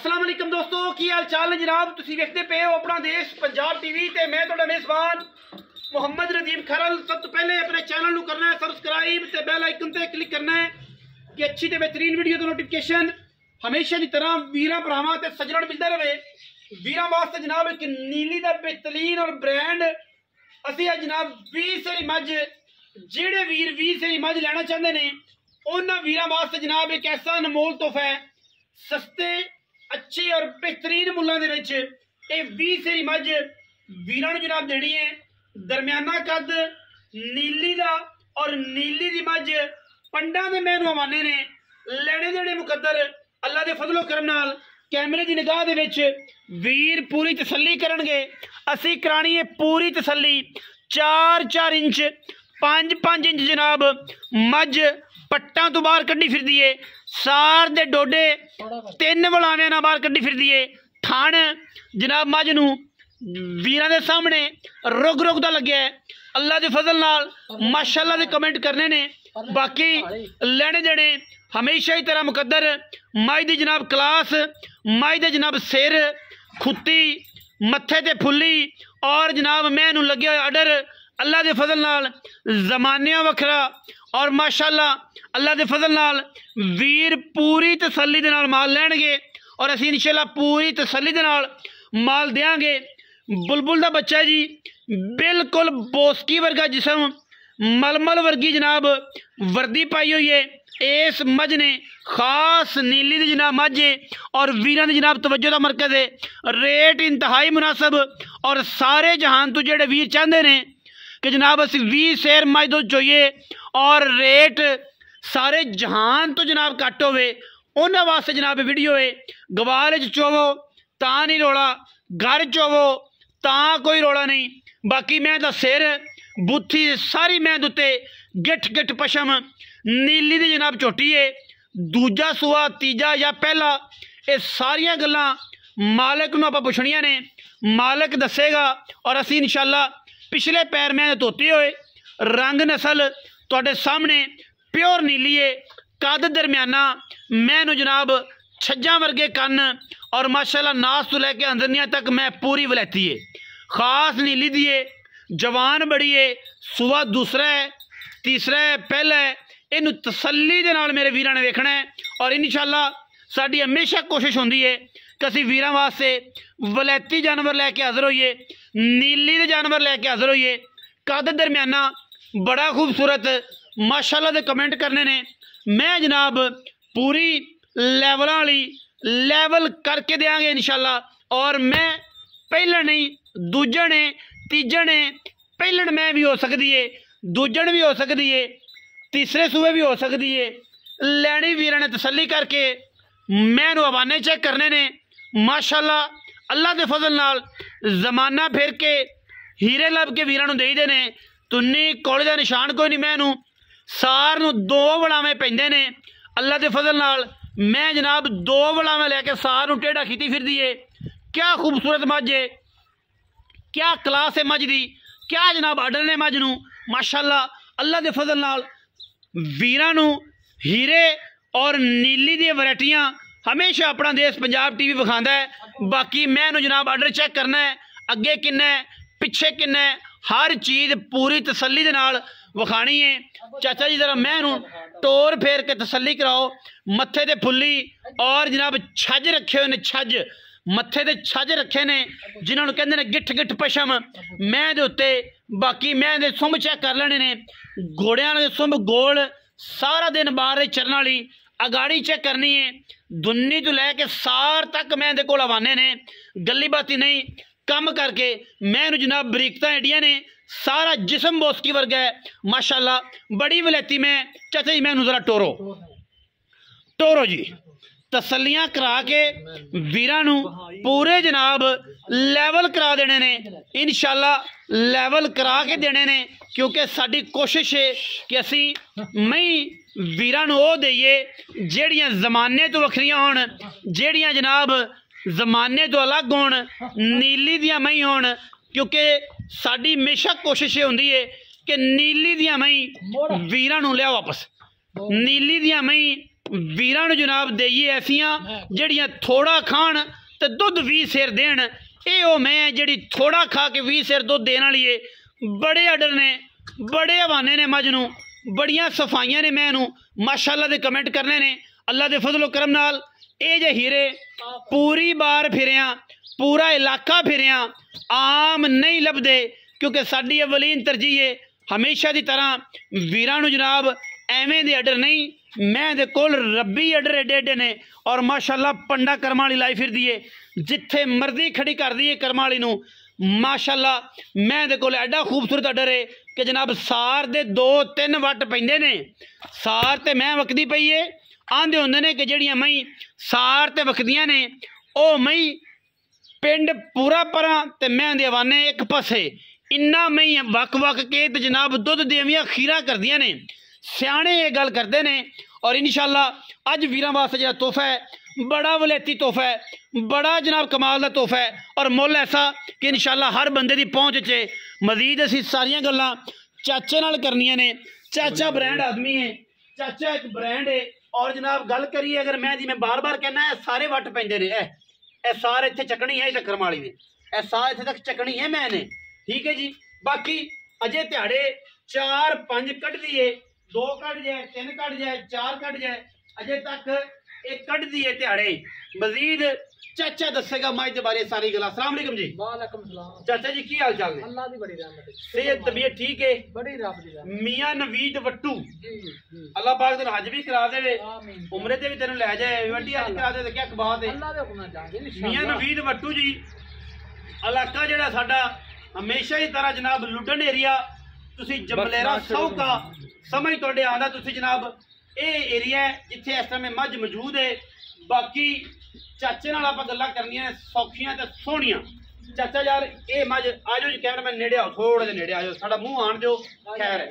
अस्सलाम वालेकुम दोस्तों, की हाल चाल है जनाब। तुसीं वेखदे पे हो अपना देश पंजाब टीवी ते मैं तुहाडा मेज़बान मुहम्मद नदीम खरल। सब तो पहले अपने चैनल नूं करना है सबसक्राइब ते बैल आइकन ते क्लिक करना है कि अच्छी ते बेहतरीन वीडियो दी नोटिफिकेशन हमेशा की तरह वीरां भरावां ते सज्जणां नूं मिलदा रहे। वीरां वास्ते जनाब एक नीली दा बेहतरीन और ब्रांड असीं जनाब 20 सेरी मझ जेड़े वीर 20 सेरी मझ लेना चाहते ने उन्हां वीरां वास्ते जनाब एक ऐसा अनमोल तोहफा है, सस्ते अच्छे और बेहतरीन मुल्लां दे विच ये 20 सेरी मझ वीरां नूं जनाब देनी है। दरमियाना कद नीली दा और नीली दी मझ पंडां दे मैनू हवाने ने लेने देने मुकद्दर अल्लाह दे फजलो करम नाल कैमरे की निगाह दे विच वीर पूरी तसल्ली करनगे। असी करानी है पूरी तसल्ली। 4-4 इंच 5-5 इंच जनाब मझ पट्टां तो बाहर कड्डी फिरदी है। सार दे डोडे 3 वलावियां नाल बाहर कड्डी फिरदी है। थण जनाब मझ नूं वीरां दे सामने रुग रुग दा लग्या है। अल्लाह दे फजल नाल माशाअल्लाह दे कमेंट करने ने। बाकी लेने देने हमेशा ही तरह मुकद्दर। मझ दी जनाब क्लास, मझ दे जनाब सिर खुत्ती मत्थे ते फुल्ली और जनाब मैनू लगे आर्डर अल्लाह दे फजल नाल जमानिया वखरा और माशाअल्लाह अल्लाह दे फजल नाल वीर पूरी तसल्ली दे नाल माल लैणगे और असीं इंशाअल्लाह पूरी तसल्ली दे नाल माल देंगे। बुलबुल दा बच्चा जी बिल्कुल बोसकी वर्गा जिसम, मलमल वर्गी जनाब वर्दी पाई हुई है। इस मझ ने खास नीली दी जनाब मझ है और वीरां दी जनाब तवज्जो दा मरकज है। रेट इंतहाई मुनासब और सारे जहान तो जेड़े वीर चाहते ने कि जनाब असी 20 सेर मझ दुध चाहिए और रेट सारे जहान तो जनाब घट होवे उन्हां वास्ते जनाब वीडियो है। गवाल च चोवो तां नहीं रोला, घर चोवो तां कोई रोला नहीं। बाकी मैं दा सिर बुत्थी सारी मैं दुते गिठ गिठ पशम नीली दी जनाब झोटी है। दूजा सूआ तीजा या पहला ये सारियां गल्लां मालक नूं आपां पुछणियां ने, मालक दसेगा और असीं इंशाअल्लाह पिछले पैर मैं धोते हुए रंग नस्ल तुहाडे सामने प्योर नीली है। कद दरमियाना मैनू जनाब छज्जां वर्गे कन और माशाअल्लाह नास तो लैके अंदरनिया तक मैं पूरी वलैती है। खास नीली दी है, जवान बड़ी है, सूआ दूसरा है, तीसरा है, पहला है। इनू तसल्ली दे नाल मेरे वीरां ने वेखना है और इंशाअल्लाह साडी हमेशा कोशिश होंदी है कि असीं वीरां वास्ते वलैती जानवर लैके हाज़र होइए, नीली दे जानवर लैके हाज़र होइए। कद दरमियाना बड़ा खूबसूरत माशाअल्लाह दे कमेंट करने ने। मैं जनाब पूरी लैवलां वाली लैवल करके देंगे इंशाअल्लाह। और मैं पहलन नहीं दूजन है तीजन है, पहलन मैं भी हो सकती है, दूजन भी हो सकती है, तीसरे सूबे भी हो सकती है। लैनी वीरां ने तसल्ली करके मैनू हवाने चेक करने ने। माशाअल्लाह अल्लाह के फजल नाल जमाना फिर के हीरे लब के वीरां नू देई दे ने। तुन्नी कोले दा निशान कोई नहीं। मैनू सार नू 2 वलावे पैंदे ने अल्लाह के फजल नाल। मैं जनाब 2 वलावे लैके सार नू टेढ़ा खीती फिरदी है। क्या खूबसूरत मझ है, क्या क्लास है मझ दी, क्या जनाब आर्डर ने मझ नू। माशाअल्लाह अल्लाह के फजल नाल वीरां नू हीरे और नीली दी वैरायटियां हमेशा अपना देश पंजाब टीवी विखांदा है। बाकी मैनू जनाब आर्डर चेक करना है, अगे किन्ना है पिछे किन्ना है, हर चीज़ पूरी तसल्ली दे नाल विखानी है। चाचा जी जरा मैनू टोर फेर के तसल्ली कराओ। मत्थे ते फुल्ली और जनाब छज रखे हुए ने, छज मत्थे ते छज रखे ने जिन्होंने कहते हैं गिठ गिठ पशम मैं दे उत्ते। बाकी मैं दे सुंभ चेक कर लेने ने, घोड़ियां दे सुंभ गोल सारा दिन बाहर चरण वाली। अगाड़ी चेक करनी है, दुन्नी तो लैके सार तक मैं दे कोल हवाने ने। गली बाती नहीं कम करके मैनू जनाब बरीकता एडियां ने। सारा जिसम बोसकी वर्गा है माशाअल्लाह, बड़ी वलैती में। चाचा जी मैनू जरा टोरो टोरो जी तसलियां करा के वीरां नू पूरे जनाब लैवल करा देने ने इंशाअल्लाह। लैवल करा के देने ने क्योंकि साडी कोशिश है कि असी मई वीरां नू ओह देइए जेड़ियां जमाने तो वखरियां होण, जेड़ियां जनाब जमाने तो अलग होण, नीली दियां मई होण। क्योंकि साडी हमेशा कोशिश होंदी है कि नीली दियां मई वीरां नू लिया वापस, नीली दियां मई वीरां नूं जनाब देइए ऐसियां जड़ियां थोड़ा खाण ते दुध 20 सेर देण। ये ओ मैं जड़ी थोड़ा खा के 20 सेर दुध देने वाली है। बड़े आर्डर ने, बड़े हवाने ने, मझ नूं बड़ियां सफाइयां ने, मैं नूं माशाअल्लाह दे कमेंट करने ने। अल्लाह दे फजलो करम नाल ये जे हीरे पूरी बार फिरिया, पूरा इलाका फिरिया, आम नहीं लभदे, क्योंकि साडी अवलीन तरजीह है हमेशा की तरह वीरां नूं जनाब एवें दे आर्डर नहीं, मैं दे कोल रब्बी आर्डर एडे एडे ने। और माशाअल्लाह पंडा कर्म वाली लाई फिरदी है, जिथे मर्जी खड़ी कर दी है कर्म वाली नूं। माशाअल्लाह मैं दे कोल एडा खूबसूरत आर्डर है कि जनाब सार दे 2-3 वट पैंदे ने। सार ते मैं वकदी पई है, आंदे होंदे ने कि जड़ियां मई सार ते वकदियां ने, ओ मई पिंड पूरा परां ते मैं दे हवाने एक पासे। इन्ना मई वक वक के ते जनाब दुध देवियां खीरा करदियां ने। सियाणे ये गल करते ने। और इंशाअल्लाह अज वीरां वास्ते जो तोहफा है बड़ा वलेती तोहफा है, बड़ा जनाब कमाल का तोहफा है, और मुल ऐसा कि इंशाअल्लाह हर बंदे की पहुँच च। मजीद असी सारियां गल्लां चाचे नाल करनियां ने। चाचा ब्रांड आदमी है, चाचा एक ब्रांड है। और जनाब गल करिए अगर मैं जिवें बार बार कहना है सारे वट पैंदे ने, ए सारे इत्थे चकनी है टक्कर माली ने, ए सारे इत्थे तक चकनी है मैंने, ठीक है जी। बाकी अजे ध्याड़े 4-5 कट दिए, 2 कट जाए, 3 कट जाए, 4 कट जाए, अजे तक एक कट दिए ध्याड़े। मजीद चाचा दसेगा मज के बारे सारी गल। अस्सलाम वालेकुम जी। वालेकुम सलाम। चाचा जी की हाल चाल ने? अल्लाह दी बड़ी रहमत है, सेहत तबीयत ठीक है? बड़ी रब दी रहमत। मियां नवीद वट्टू जी जी, अल्लाह पाक तेन हज भी करा दे, आमीन। उमरे ते भी तेन लै जाए, वड्डी हज करा दे, क्या बात है। अल्लाह दे हुक्म नाल जाएंगे मियां इंशाअल्लाह। नवीद वट्टू जी इलाका जेड़ा साडा हमेशा ही तरह जनाब लुडन एरिया, तुसी जमलेरा सौका समझ तुहाडे आंदा, तुसी जनाब ये एरिया है जिथे इस टाइम मझ मौजूद है। बाकी चाचे नाल आपां गल्लां करनियां ने सौखियां ते सोहणियां। चाचा यार ये मझ आजो जी, कैमरामैन नेड़े आओ, थोड़े जिहे नेड़े आजो, साडा मूंह आण जो खैर है।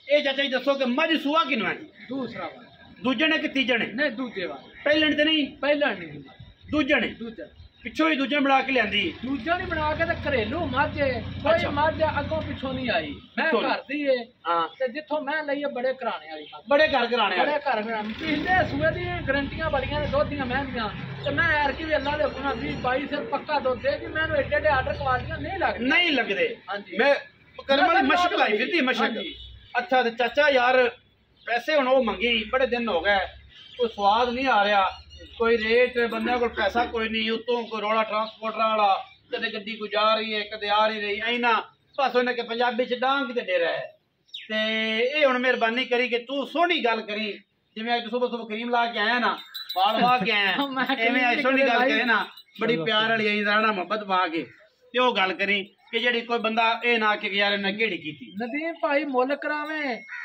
ये चाचा जी दसो कि मझ सूआ किनू है? दूसरा वाला दूजे ने कि तीजे ने? नहीं दूजे वाला। पहले ते नहीं? पहला नहीं, दूजे ने दूजा पिछों ही दूजे बना के लियांदी। दूजा नहीं बना के ते घरेलू मझ है, कोई अच्छा। मझ अगों पिछों नहीं आई, मैं तो- घर दी है हाँ, ते जिथों मैं ਲਈ है बड़े घराने वाली मझ, बड़े घर घराने बड़े वाले। घर पिछले सूए दी गारंटियां बड़ियां ने, दुध दियां महंगियां ते मैं एरकी भी अल्लाह दे हुक्म नाल 20-22 सिर पक्का दुध दे कि मैनू एडे एडे आर्डर क्वालिटियां नहीं लगदी। नहीं लगदे। हाँ जी। मैं करम वाली मैं मशक लाई हाँ फिरदी मशक। जी। अच्छा ते चाचा यार पैसे हुण ओ मंगी, बड़े दिन हो गए, कोई स्वाद नहीं आ रहा, कोई रेट बंदे को पैसा कोई नहीं, उतों कोई रोड़ा ट्रांसपोर्टर वाला, कदे गड्डी कोई जा रही है कदे आ नहीं रही, ऐना बस उन्हें के पंजाबी च डांग ते डेरा है। ते ये हुण मेहरबानी करी कि तू सोहनी गल करी, जिवें अज सुबह सुबह क्रीम ला के आया ना, वाल वाह के आया, मैं एवें अज सोहनी गल करे ना, बड़ी प्यार वाली आई राणा मोहब्बत पा के ते ओ गल करी कि जेड़ी कोई बंदा ए ना कि यार इन्हें केड़ी कीती। नदीम भाई मुल करावे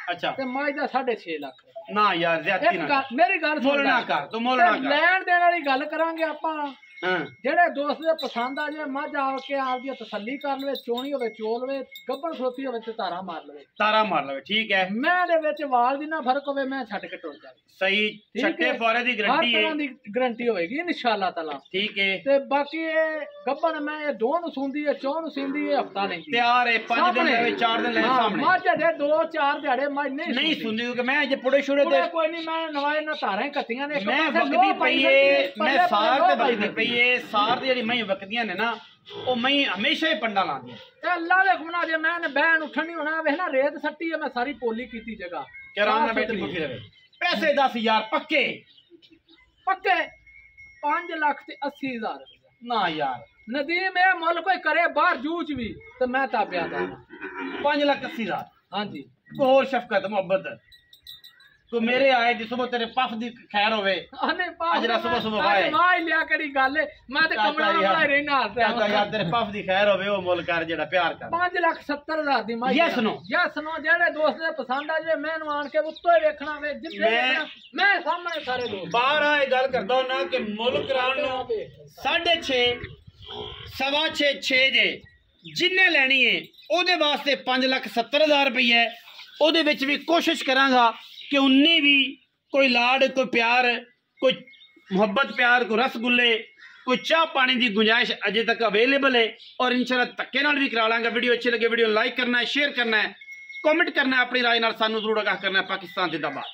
अच्छा ते मझ दा 6.5 लाख। ना यार ज्यादती एक ना गल मेरी गल मोल सुन ना ले, कर, तू मोल ना कर। ਲੈਣ ਦੇਣ ਵਾਲੀ ਗੱਲ ਕਰਾਂਗੇ ਆਪਾਂ। हाँ ਜਿਹੜੇ ਦੋਸਤ ਦੇ ਪਸੰਦ ਆ ਜੇ ਮੱਝ ਆ ਕੇ ਆਪਦੀ ਤਸੱਲੀ ਕਰ ਲਵੇ, ਚੋਣੀ ਹੋਵੇ ਚੋਲ ਲਵੇ, ਗੱਭਣ ਖਲੋਤੀ ਹੋਵੇ ਤੇ ਧਾਰਾ ਮਾਰ ਲਵੇ, तारा मार लवे, ठीक है ਮੈਂ ਦੇ ਵਿੱਚ ਵਾਲ ਦੀ ਨਾ ਫਰਕ ਹੋਵੇ, ਮੈਂ ਛੱਡ ਕੇ ਟੁਰ ਜਾਵਾਂ। सही। ठीक छट्टे है। फौरे दी हर गारंटी तरह है, ਦੀ ਗਰੰਟੀ ਹੋਏਗੀ ਇਨਸ਼ਾਅੱਲਾ ਤਾਲਾ। ठीक है। ਤੇ ਬਾਕੀ ਇਹ ਗੱਭਣ ਮੈਂ ਇਹ ਦੋ ਨੂੰ ਸੁੰਦੀ ਹੈ, ਚੌਂ ਨੂੰ ਸਿੰਦੀ ਹੈ, ਹਫਤਾ ਲੈਂਦੀ ਹੈ। तैयार है 5 दिन लवे, 4 दिन लवे ਹਾਂ, सामने ਮੱਝ ਦੇ 2-4 ਦਿਹਾੜੇ ਮੱਝ नहीं ਨਹੀਂ सुनदी, क्योंकि मैं जे पुड़े शुड़े ਪੂਰੇ ते ਕੋਈ ਨਹੀਂ, ਮੈਂ ਨਵਾਏ ਨਾ ਧਾਰਾਂ ਹੀ ਕੱਟੀਆਂ ਨੇ। ਇੱਕ मैं ਪਾਸੇ वकदी ਲੋਹ पई ਪਾਈ है, ਫਿਰਦੀ, मैं ਪੱਲੇ सार ਲੋਹ ते ਪਾਈ वकदी पई है। सार दी जेड़ी मैं वकदियां ने ना, ओ मैं हमेशा ही पंडा लांदी है। ਤੇ ਅੱਲਾ ਦੇ ਹੁਕਮ ਨਾਲ ਜੇ ਮੈਂ ਨੇ ਬਹਿਣ ਉੱਠਣ ਨਹੀਂ ਹੋਣਾ, ਵੇਖ ਨਾ ਰੇਤ ਸੱਟੀ ਹੈ, ਮੈਂ ਸਾਰੀ ਪੋਲੀ ਕੀਤੀ ਜਗ੍ਹਾ कि आराम ना बैठी भूखी रहे। पैसे 10,000 पक्के ਪੱਕੇ 5,80,000 ना यार, ਨਦੀਮ ਇਹ ਮੁੱਲ ਕੋਈ ਕਰੇ ਬਾਹਰ ਜੂਚ ਵੀ ਤੇ ਮੈਂ ਤਾਬਿਆ ਦਾ। 5,80,000 ਹਾਂਜੀ और शफकत मोहब्बत तो मेरे आए जी सुबह तेरे पफ दी खैर होवे। ਆਨੇ ਅਜਰਾ ਸੁਬਹ ਸੁਬਹ ਵਾਏ। ਮਾਂ ਹੀ ਲਿਆ ਕਿਹੜੀ ਗੱਲ ਏ, ਮੈਂ ਤੇ ਕਮਰਾ ਬਣਾ ਹੀ ਰਹਿਣਾ चाचा यार तेरे पफ दी खैर होवे, ओ मुल कर जेड़ा प्यार कर। 5,70,000 ਦੀ ਮਾਈ। Yes no? Yes no. ਜਿਹੜੇ ਦੋਸਤ ਦੇ ਪਸੰਦ ਆ ਜੇ ਮੈਨੂੰ ਆਣ ਕੇ ਉੱਤੋਂ ਹੀ ਵੇਖਣਾ ਵੇ, ਜਿੱਥੇ ਵੇਖਣਾ, ਮੈਂ ਸਾਹਮਣੇ ਸਾਰੇ ਦੋਸਤ बाहर आए गल करदा ना कि मुल कराण नु 6.5 6.5 6 जे जिन्ने लैनी है ओदे वास्ते 5,70,000 रुपये है। ओदे विच भी कोशिश करांगा कि उन्नी भी कोई लाड, कोई प्यार, कोई मुहब्बत प्यार, कोई रसगुल्ले, कोई चाह पानी की गुंजाइश अजे तक अवेलेबल है। और इंशाल्लाह धक्के नाल भी करा लांगा। वीडियो अच्छी लगे वीडियो लाइक करना है, शेयर करना है, कमेंट करना है, अपनी राय नाल सानू जरूर आगाह करना है। पाकिस्तान जिंदाबाद।